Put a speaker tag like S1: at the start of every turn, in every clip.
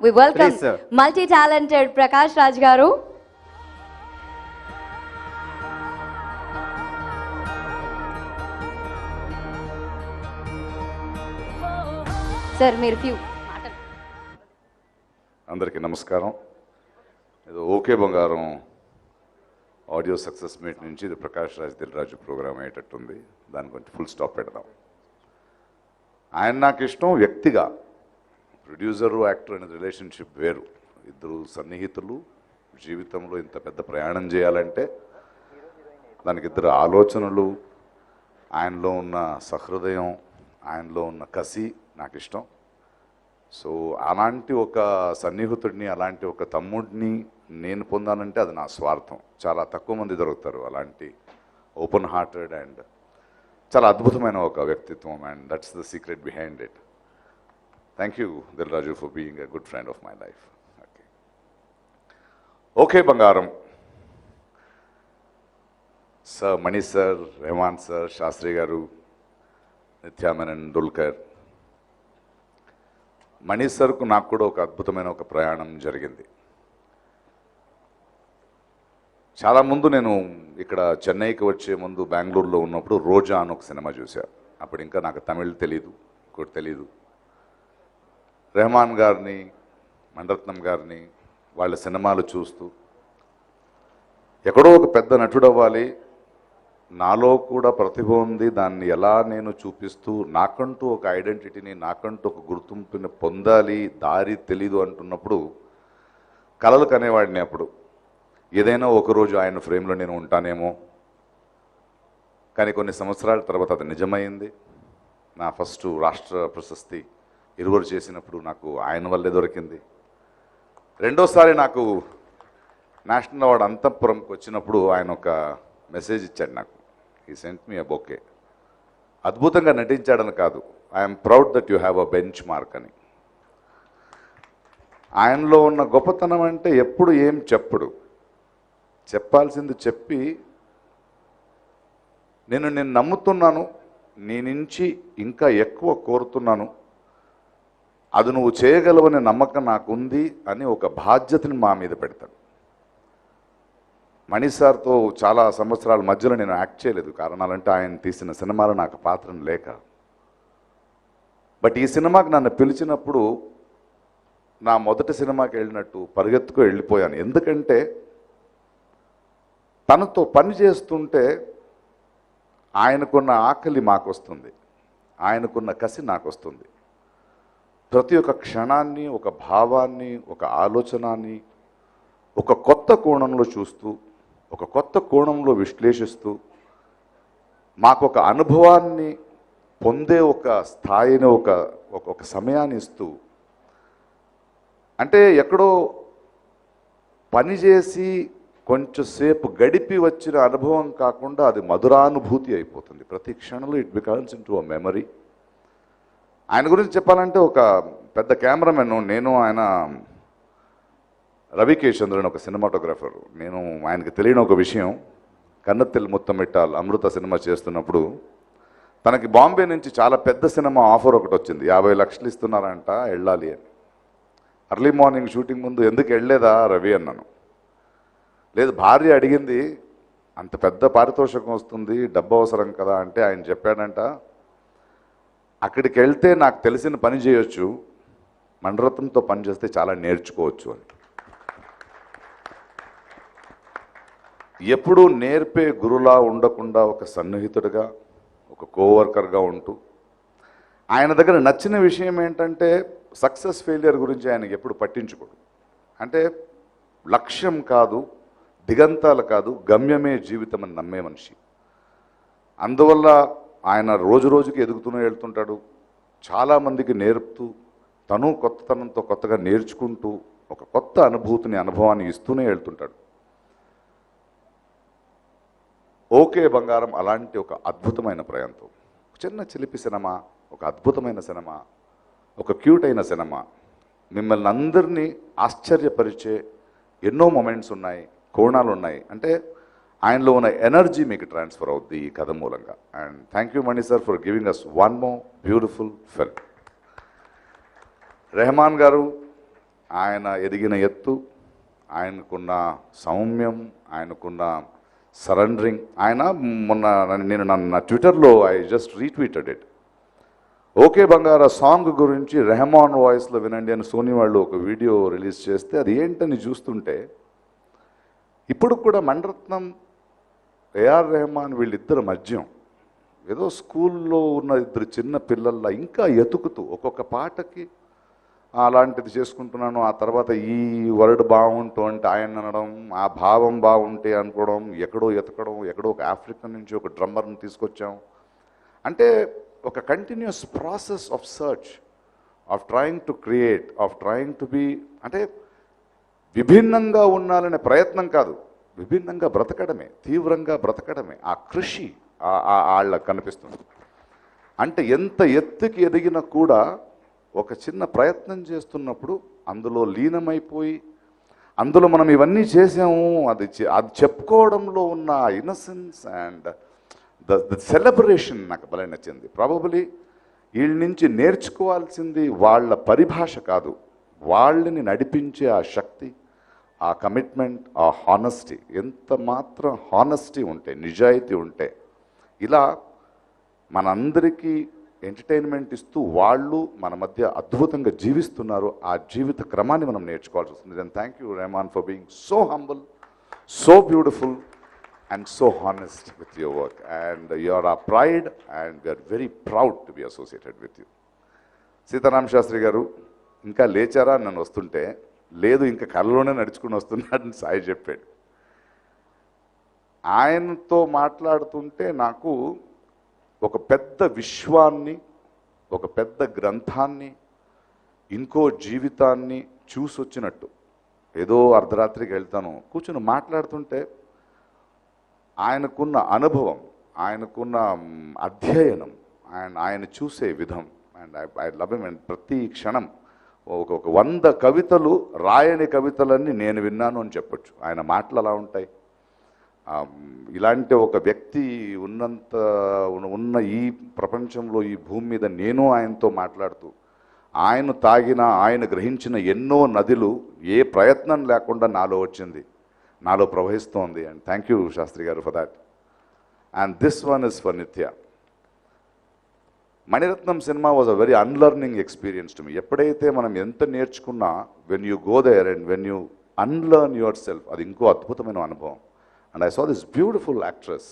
S1: We welcome
S2: Please, sir.
S1: multi-talented Prakash Raj garu. Sir, మీరు few మాటలు.
S3: అందరికీ నమస్కారం. ఇది ఓకే బంగారం ఆడియో సక్సెస్ మీట్ నుంచి ఇది ప్రకాష్ రాజ్ దిల్రాజు ప్రోగ్రామ్ అయ్యేటట్టుంది. దాని గురించి ఫుల్ స్టాప్ పెడదాం. ఆయన నాకు ఇష్టం వ్యక్తిగా, ప్రొడ్యూసరు యాక్టర్ అనే రిలేషన్షిప్ వేరు. ఇద్దరు సన్నిహితులు జీవితంలో ఇంత పెద్ద ప్రయాణం చేయాలంటే దానికి ఇద్దరు ఆలోచనలు, ఆయనలో ఉన్న సహృదయం, ఆయనలో ఉన్న కసి నాకు ఇష్టం. సో అలాంటి ఒక సన్నిహితుడిని, అలాంటి ఒక తమ్ముడిని నేను పొందానంటే అది నా స్వార్థం. చాలా తక్కువ మంది దొరుకుతారు అలాంటి ఓపెన్ హార్టెడ్ అండ్ చాలా అద్భుతమైన ఒక వ్యక్తిత్వం. And that's the secret behind it. Thank you Dil Raju for being a good friend of my life. Okay బంగారం సార్, మణి సార్, రెహమాన్ సార్, శాస్త్రి గారు, నిత్యామేనన్, దుల్కర్, మణి సార్కు నాకు కూడా ఒక అద్భుతమైన ఒక ప్రయాణం జరిగింది. చాలా ముందు నేను ఇక్కడ చెన్నైకి వచ్చే ముందు బెంగళూరులో ఉన్నప్పుడు రోజా అని ఒక సినిమా చూశాను. అప్పుడు ఇంకా నాకు తమిళ్ తెలీదు, ఇంకోటి తెలీదు. రెహమాన్ గారిని, మణిరత్నం గారిని వాళ్ళ సినిమాలు చూస్తూ ఎక్కడో ఒక పెద్ద నటుడు అవ్వాలి, నాలో కూడా ప్రతిభ ఉంది, దాన్ని ఎలా నేను చూపిస్తూ నాకంటూ ఒక ఐడెంటిటీని, నాకంటూ ఒక గుర్తింపుని పొందాలి, దారి తెలీదు అంటున్నప్పుడు కలలు కనేవాడిని. అప్పుడు ఏదైనా ఒకరోజు ఆయన ఫ్రేమ్లో నేను ఉంటానేమో. కానీ కొన్ని సంవత్సరాల తర్వాత అది నిజమైంది. నా ఫస్ట్ రాష్ట్ర ప్రశస్తి ఇరువురు చేసినప్పుడు నాకు ఆయన వల్లే దొరికింది. రెండోసారి నాకు నేషనల్ అవార్డు అంతఃపురంకి వచ్చినప్పుడు ఆయన ఒక మెసేజ్ ఇచ్చాడు నాకు. He sent me a bouquet. అద్భుతంగా నటించాడని కాదు, I'm proud that you have a bench mark అని. ఆయనలో ఉన్న గొప్పతనం అంటే ఎప్పుడు ఏం చెప్పడు, చెప్పాల్సింది చెప్పి నేను నమ్ముతున్నాను, నీ నుంచి ఇంకా ఎక్కువ కోరుతున్నాను, అది నువ్వు చేయగలవనే నమ్మకం నాకుంది అని ఒక బాధ్యతని మా మీద పెడతాడు. మణి సార్తో చాలా సంవత్సరాల మధ్యలో నేను యాక్ట్ చేయలేదు. కారణాలంటే ఆయన తీసిన సినిమాలో నాకు పాత్రను లేక. బట్ ఈ సినిమాకి నన్ను పిలిచినప్పుడు నా మొదటి సినిమాకి వెళ్ళినట్టు పరిగెత్తుకు వెళ్ళిపోయాను. ఎందుకంటే తనతో పని చేస్తుంటే ఆయనకున్న ఆకలి మాకు వస్తుంది, ఆయనకున్న కసి నాకు వస్తుంది. ప్రతి ఒక్క క్షణాన్ని, ఒక భావాన్ని, ఒక ఆలోచనాన్ని ఒక కొత్త కోణంలో చూస్తూ, ఒక కొత్త కోణంలో విశ్లేషిస్తూ, మాకు ఒక అనుభవాన్ని పొందే ఒక స్థాయిని, ఒక సమయాన్ని ఇస్తూ, అంటే ఎక్కడో పనిచేసి కొంచెంసేపు గడిపి వచ్చిన అనుభవం కాకుండా అది మధురానుభూతి అయిపోతుంది. ప్రతి క్షణంలో it becomes in to a memory. ఆయన గురించి చెప్పాలంటే ఒక పెద్ద కెమెరామెన్. నేను ఆయన రవికేశంద్రన్ ఒక సినిమాటోగ్రాఫర్. నేను ఆయనకి తెలియని ఒక విషయం, కన్నత్తిల్ ముత్తమిట్టాల్ అమృత సినిమా చేస్తున్నప్పుడు తనకి బాంబే నుంచి చాలా పెద్ద సినిమా ఆఫర్ ఒకటి వచ్చింది. 50 లక్షలు ఇస్తున్నారంట, వెళ్ళాలి అని. అర్లీ మార్నింగ్ షూటింగ్ ముందు ఎందుకు వెళ్ళలేదా రవి అన్నాను. లేదు, భార్య అడిగింది, అంత పెద్ద పారితోషికం వస్తుంది, డబ్బు అవసరం కదా అంటే ఆయన చెప్పాడంట, అక్కడికి వెళ్తే నాకు తెలిసిన పని చేయొచ్చు, మణిరత్నంతో పని చేస్తే చాలా నేర్చుకోవచ్చు అని. ఎప్పుడూ నేర్పే గురులా ఉండకుండా ఒక సన్నిహితుడిగా, ఒక కోవర్కర్గా ఉంటూ, ఆయన దగ్గర నచ్చిన విషయం ఏంటంటే సక్సెస్ ఫెయిలియర్ గురించి ఆయనకి ఎప్పుడు పట్టించుకోడు. అంటే లక్ష్యం కాదు, దిగంతాలు కాదు, గమ్యమే జీవితం అని నమ్మే మనిషి. అందువల్ల ఆయన రోజు రోజుకి ఎదుగుతూనే వెళ్తుంటాడు. చాలామందికి నేర్పుతూ, తను కొత్తతనంతో కొత్తగా నేర్చుకుంటూ ఒక కొత్త అనుభవాన్ని ఇస్తూనే వెళ్తుంటాడు. ఓకే బంగారం అలాంటి ఒక అద్భుతమైన ప్రయాణం. చిన్న చిలిపి సినిమా, ఒక అద్భుతమైన సినిమా, ఒక క్యూట్ అయిన సినిమా, మిమ్మల్ని అందరినీ ఆశ్చర్యపరిచే ఎన్నో మొమెంట్స్ ఉన్నాయి, కోణాలు ఉన్నాయి. అంటే ఆయనలో ఉన్న ఎనర్జీ మీకు ట్రాన్స్ఫర్ అవుద్ది ఈ కథ మూలంగా. And thank you Mani sir for giving us one more beautiful film. Rahman garu ఆయన ఎదిగిన ఎత్తు, ఆయనకున్న సౌమ్యం, ఆయనకున్న సరెండరింగ్. ఆయన మొన్న నేను నా ట్విట్టర్లో I just retweeted it. Okay బంగారా సాంగ్ గురించి రెహమాన్ వాయిస్లో వినండి అని సోనీ వాళ్ళు ఒక వీడియో రిలీజ్ చేస్తే అది ఏంటని చూస్తుంటే ఇప్పుడు కూడా మణిరత్నం, ఏఆర్ రెహమాన్ వీళ్ళిద్దరు మధ్యం ఏదో స్కూల్లో ఉన్న ఇద్దరు చిన్న పిల్లల్లా ఇంకా ఎతుకుతూ ఒక్కొక్క పాటకి అలాంటిది చేసుకుంటున్నాను, ఆ తర్వాత ఈ వర్డ్ బాగుంటూ అంటే ఆయన అనడం, ఆ భావం బాగుంటే అనుకోవడం, ఎక్కడో ఎతకడం, ఎక్కడో ఒక ఆఫ్రికన్ నుంచి ఒక డ్రమ్మర్ని తీసుకొచ్చాం. అంటే ఒక continuous process of search, of trying to create, of trying to be, అంటే విభిన్నంగా ఉండాలనే ప్రయత్నం కాదు, విభిన్నంగా బ్రతకడమే, తీవ్రంగా బ్రతకడమే ఆ కృషి వాళ్ళకి కనిపిస్తుంది. అంటే ఎంత ఎత్తుకి ఎదిగినా కూడా ఒక చిన్న ప్రయత్నం చేస్తున్నప్పుడు అందులో లీనమైపోయి, అందులో మనం ఇవన్నీ చేసాము అది చెప్పుకోవడంలో ఉన్న ఇన్నసెన్స్ అండ్ ద సెలబ్రేషన్ నాకు భలే నచ్చింది. ప్రాబబులీ వీళ్ళ నుంచి నేర్చుకోవాల్సింది వాళ్ళ పరిభాష కాదు, వాళ్ళని నడిపించే ఆ శక్తి, ఆ కమిట్మెంట్, ఆ హానెస్టీ. ఎంత మాత్రం హానెస్టీ ఉంటే, నిజాయితీ ఉంటే ఇలా మనందరికీ ఎంటర్టైన్మెంట్ ఇస్తూ వాళ్ళు మన మధ్య అద్భుతంగా జీవిస్తున్నారు. ఆ జీవిత క్రమాన్ని మనం నేర్చుకోవాల్సి వస్తుంది. And thank you Rahman for being so humble, so beautiful and so honest with your work, and you are our pride and we are very proud to be associated with you. Sitarama Sastri garu ఇంకా లేచారా నన్ను వస్తుంటే, లేదు ఇంకా కళ్ళలోనే నడుచుకుని వస్తున్నాడని సాయి చెప్పాడు. ఆయనతో మాట్లాడుతుంటే నాకు ఒక పెద్ద విశ్వాన్ని, ఒక పెద్ద గ్రంథాన్ని, ఇంకో జీవితాన్ని చూసొచ్చినట్టు. ఏదో అర్ధరాత్రికి వెళ్తాను కూర్చొని మాట్లాడుతుంటే ఆయనకున్న అనుభవం, ఆయనకున్న అధ్యయనం, ఆయన చూసే విధం, and I love him. And ప్రతి క్షణం ఒక 100 కవితలు రాయని కవితలన్నీ నేను విన్నాను అని చెప్పొచ్చు. ఆయన మాటలు అలా ఉంటాయి. ఇలాంటి ఒక వ్యక్తి ఉన్న ఈ ప్రపంచంలో, ఈ భూమి మీద నేను ఆయనతో మాట్లాడుతూ, ఆయన తాగిన, ఆయన గ్రహించిన ఎన్నో నదులు ఏ ప్రయత్నం లేకుండా నాలో వచ్చింది, నాలో ప్రవహిస్తోంది. And thank you Shastri garu for that. And this one is for Nithya. Maniratnam cinema was a very unlearning experience to me. ఎప్పుడైతే మనం ఎంత నేర్చుకున్నా, when you go there and when you unlearn yourself, అది ఇంకో అద్భుతమైన అనుభవం. And I saw this beautiful actress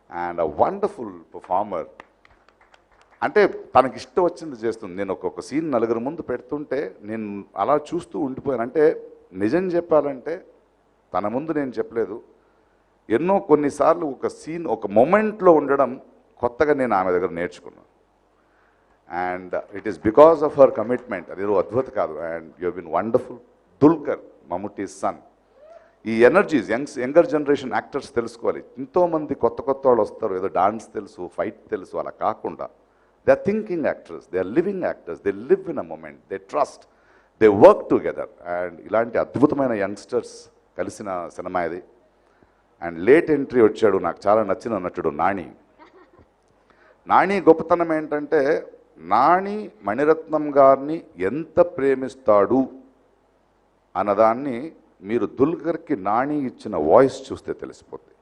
S3: and a wonderful performer. అంటే తనకి ఇష్టం వచ్చింది చేస్తుంది. నేను ఒక్కొక్క సీన్ నలుగురు ముందు పెడుతుంటే నేను అలా చూస్తూ ఉండిపోయాను. అంటే నిజం చెప్పాలంటే తన ముందు నేను చెప్పలేదు, ఎన్నో కొన్నిసార్లు ఒక సీన్, ఒక మొమెంట్లో ఉండడం కొత్తగా నేను ఆమె దగ్గర నేర్చుకున్నాను. And it is because of her commitment. అదేదో అద్భుత కాదు. And you have been wonderful. Dulquer, Mammootty son. ఈ ఎనర్జీస్ యంగర్ జనరేషన్ యాక్టర్స్ తెలుసుకోవాలి. ఎంతోమంది కొత్త వాళ్ళు వస్తారు, ఏదో డాన్స్ తెలుసు, ఫైట్ తెలుసు, అలా కాకుండా they are thinking actors, they are living actors, they live in a moment, they trust, they work together. And ఇలాంటి అద్భుతమైన యంగ్స్టర్స్ కలిసిన సినిమా ఇది. అండ్ లేట్ ఎంట్రీ వచ్చాడు, నాకు చాలా నచ్చిన నటుడు నాని. నాని గొప్పతనం ఏంటంటే, నాని మణిరత్నం గారిని ఎంత ప్రేమిస్తాడు అన్నదాన్ని మీరు దుల్కర్కి నాని ఇచ్చిన వాయిస్ చూస్తే తెలిసిపోద్ది.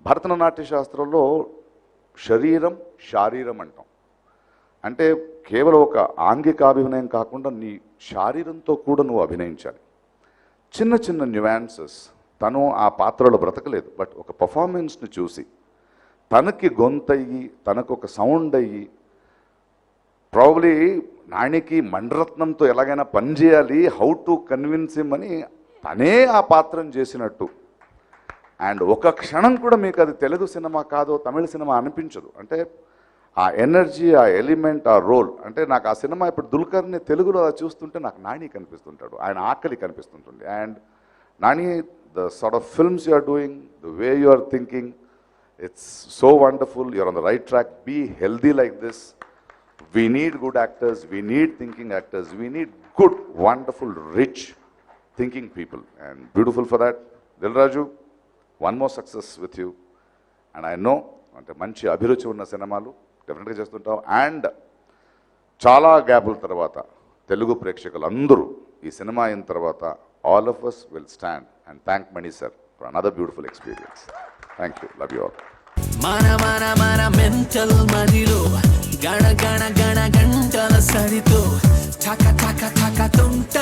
S3: భరతనాట్య శాస్త్రంలో శరీరం శారీరం అంటాం. అంటే కేవలం ఒక ఆంగికాభినయం కాకుండా నీ శారీరంతో కూడా నువ్వు అభినయించాలి. చిన్న చిన్న న్యూయాన్సెస్. తను ఆ పాత్రలో బ్రతకలేదు, బట్ ఒక పర్ఫార్మెన్స్ని చూసి తనకి గొంతయ్యి, తనకు ఒక సౌండ్ అయ్యి, ప్రాబబ్లీ నానికి మణిరత్నంతో ఎలాగైనా పనిచేయాలి, హౌ టు కన్విన్స్ హిమ్ అని తనే ఆ పాత్రను చేసినట్టు. అండ్ ఒక క్షణం కూడా మీకు అది తెలుగు సినిమా కాదో తమిళ సినిమా అనిపించదు. అంటే ఆ ఎనర్జీ, ఆ ఎలిమెంట్, ఆ రోల్. అంటే నాకు ఆ సినిమా ఇప్పుడు దుల్కర్ని తెలుగులో చూస్తుంటే నాకు నాని కనిపిస్తుంటాడు, ఆయన ఆకలి కనిపిస్తుంటుంది. And Nani, the sort of films you are doing, the way you are thinking, it's so wonderful. You're on the right track. Be healthy like this. We need good actors, we need thinking actors, we need good, wonderful, rich thinking people. And beautiful for that. Dil Raju, one more success with you. And I know ante manchi abhiruchi unna cinemalu definitely చేస్తుంటాం. And చాలా గ్యాపుల తర్వాత తెలుగు ప్రేక్షకులు అందరూ ఈ cinema అయిన తర్వాత all of us will stand and thank Mani sir for another beautiful experience. Thank you, love you all.
S2: మన mental మదిలో గణ గణ గణ గంటల సరితో ఠక ఠక ఠక తుంట